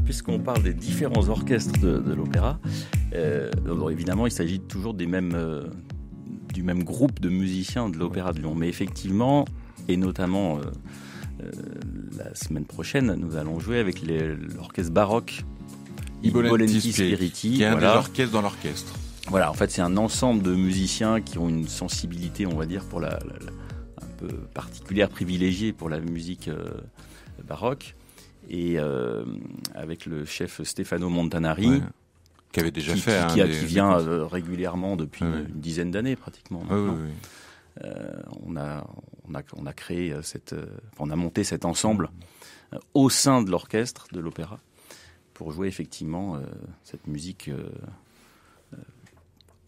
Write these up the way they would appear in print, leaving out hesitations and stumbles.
puisqu'on parle des différents orchestres de l'opéra, évidemment, il s'agit toujours du même groupe de musiciens de l'Opéra de Lyon. Mais effectivement, et notamment la semaine prochaine, nous allons jouer avec l'orchestre baroque Ibolenti Spiriti, qui est un des orchestres dans l'orchestre. Voilà, en fait, c'est un ensemble de musiciens qui ont une sensibilité, on va dire, pour un peu particulière, privilégiée pour la musique baroque. Et avec le chef Stefano Montanari, ouais, qui avait déjà fait, qui vient régulièrement depuis une dizaine d'années pratiquement. On a créé on a monté cet ensemble au sein de l'orchestre de l'opéra pour jouer effectivement cette musique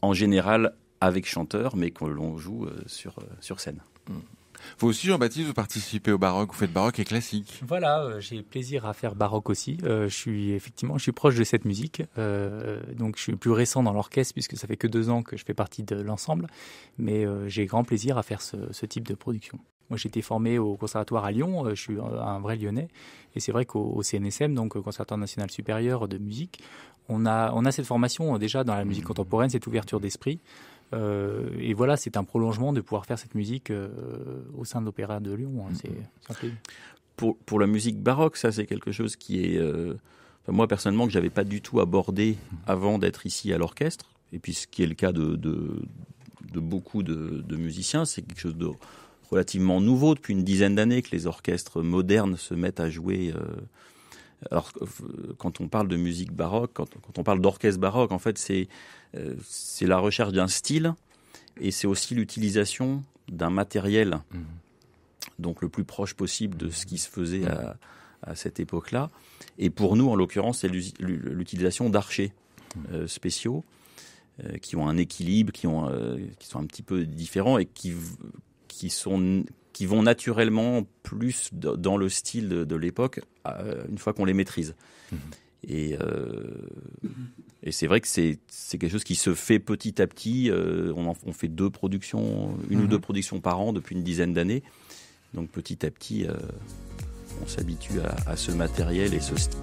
en général avec chanteur, mais que l'on joue sur scène. Vous aussi, Jean-Baptiste, vous participez au baroque, vous faites baroque et classique. Voilà, j'ai plaisir à faire baroque aussi. Je suis proche de cette musique. Donc je suis plus récent dans l'orchestre puisque ça fait que 2 ans que je fais partie de l'ensemble. Mais j'ai grand plaisir à faire ce type de production. Moi, j'ai été formé au conservatoire à Lyon. Je suis un vrai Lyonnais. Et c'est vrai qu'au CNSM, donc Conservatoire national supérieur de musique, on a cette formation déjà dans la musique contemporaine, cette ouverture d'esprit. Et voilà, c'est un prolongement de pouvoir faire cette musique au sein de l'Opéra de Lyon. C'est un plaisir. Pour la musique baroque, ça c'est quelque chose qui est, moi personnellement, que j'avais pas du tout abordé avant d'être ici à l'orchestre. Et puis ce qui est le cas de beaucoup de musiciens, c'est quelque chose de relativement nouveau depuis une dizaine d'années que les orchestres modernes se mettent à jouer. Alors, quand on parle de musique baroque, quand on parle d'orchestre baroque, en fait, c'est la recherche d'un style et c'est aussi l'utilisation d'un matériel, donc le plus proche possible de ce qui se faisait à cette époque-là. Et pour nous, en l'occurrence, c'est l'utilisation d'archers spéciaux qui ont un équilibre, qui sont un petit peu différents et qui vont naturellement plus dans le style de l'époque une fois qu'on les maîtrise. Et c'est vrai que c'est quelque chose qui se fait petit à petit. On fait une ou deux productions par an depuis une dizaine d'années. Donc petit à petit, on s'habitue à ce matériel et ce style.